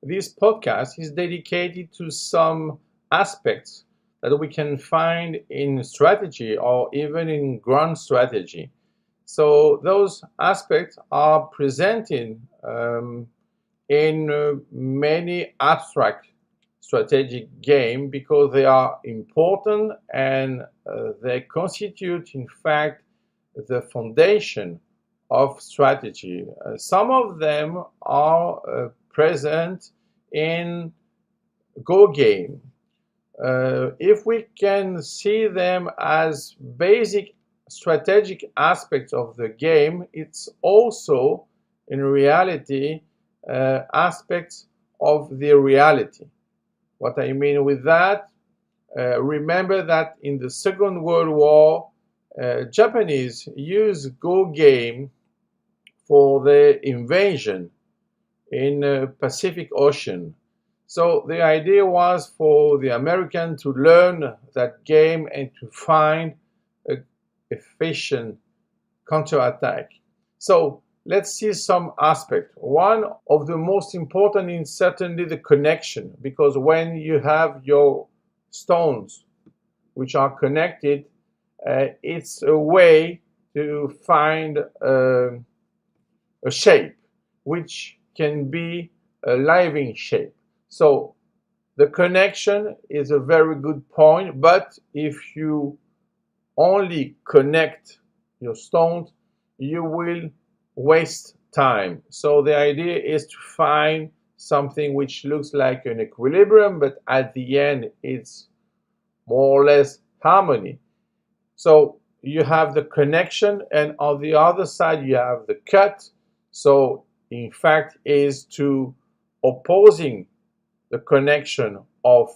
this podcast is dedicated to some aspects that we can find in strategy or even in ground strategy. So those aspects are presented in many abstract strategic game because they are important and they constitute, in fact, the foundation of strategy. Some of them are present in Go game. If we can see them as basic strategic aspects of the game, it's also in reality aspects of the reality. What I mean with that, remember that in the Second World War, Japanese used Go game for their invasion in Pacific Ocean. So the idea was for the American to learn that game and to find an efficient counterattack. So let's see some aspect. One of the most important is certainly the connection, because when you have your stones which are connected, it's a way to find a shape which can be a living shape. So the connection is a very good point, but if you only connect your stones, you will waste time. So the idea is to find something which looks like an equilibrium, but at the end it's more or less harmony. So you have the connection, and on the other side you have the cut. So in fact is to opposing the connection of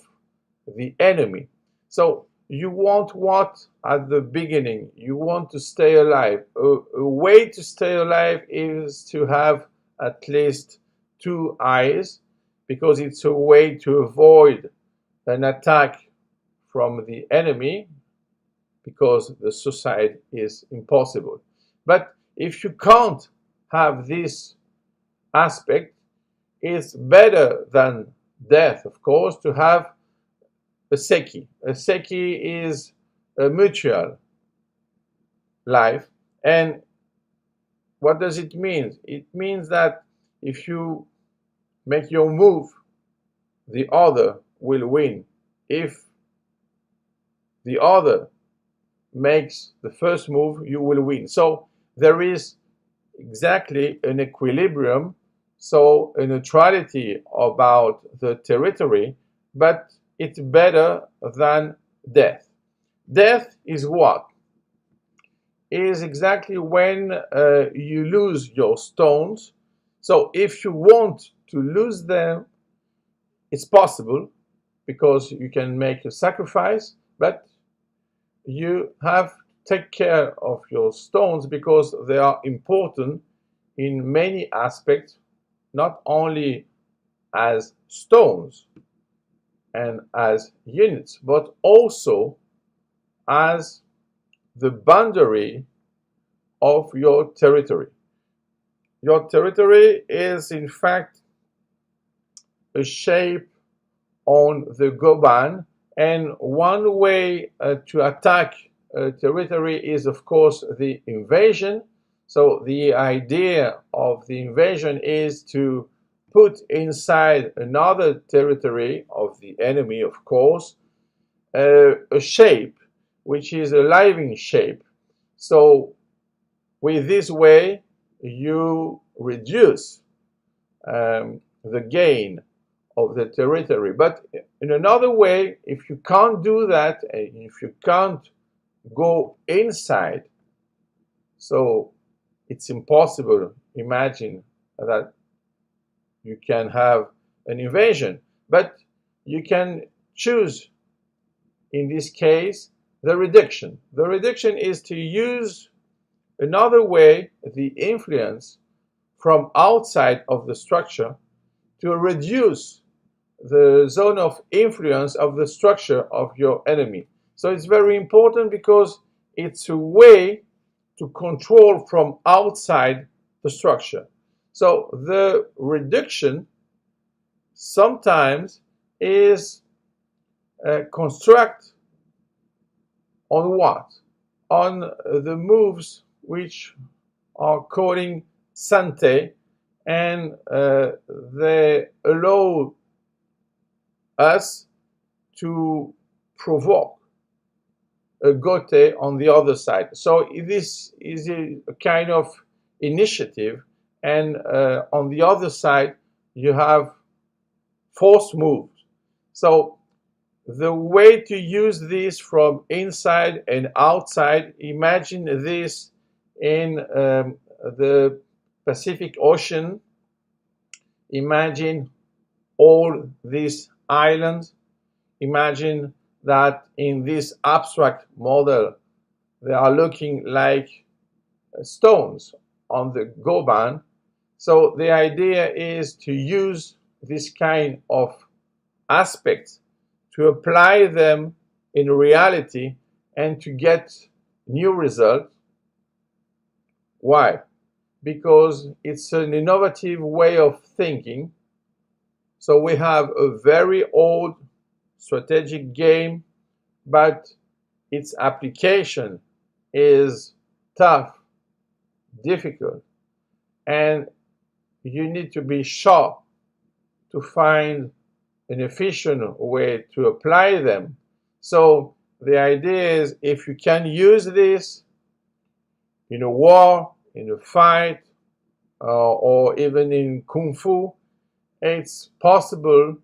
the enemy. So you want what at the beginning? You want to stay alive. A way to stay alive is to have at least two eyes, because it's a way to avoid an attack from the enemy, because the suicide is impossible. But if you can't have this aspect, it's better than death, of course, to have a seki. A seki is a mutual life. And what does it mean? It means that if you make your move, the other will win. If the other makes the first move, you will win. So there is exactly an equilibrium, so a neutrality about the territory, but it's better than death. Death is what? Is exactly when you lose your stones. So if you want to lose them, it's possible, because you can make a sacrifice, but you have to take care of your stones because they are important in many aspects, not only as stones and as units, but also as the boundary of your territory. Your territory is in fact a shape on the Goban, and one way to attack a territory is, of course, the invasion. So the idea of the invasion is to put inside another territory of the enemy, of course, a shape which is a living shape. So with this way, you reduce the gain of the territory. But in another way, if you can't do that, and if you can't go inside, so it's impossible. Imagine that you can have an invasion, but you can choose, in this case, the reduction. The reduction is to use another way, the influence from outside of the structure, to reduce the zone of influence of the structure of your enemy. So it's very important because it's a way to control from outside the structure. So the reduction sometimes is construct on what? On the moves which are calling Sante, and they allow us to provoke a gote on the other side. So this is a kind of initiative, and on the other side you have force moves. So the way to use this from inside and outside, imagine this in the Pacific Ocean. Imagine all these islands. Imagine that in this abstract model, they are looking like stones on the Goban. So the idea is to use this kind of aspects to apply them in reality and to get new results. Why? Because it's an innovative way of thinking. So we have a very old strategic game, but its application is tough, difficult, and you need to be sharp to find an efficient way to apply them. So the idea is, if you can use this in a war, in a fight, or even in Kung Fu, it's possible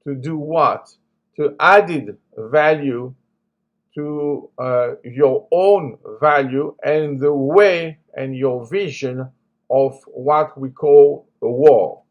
to do what? To added value to your own value and the way and your vision of what we call a war.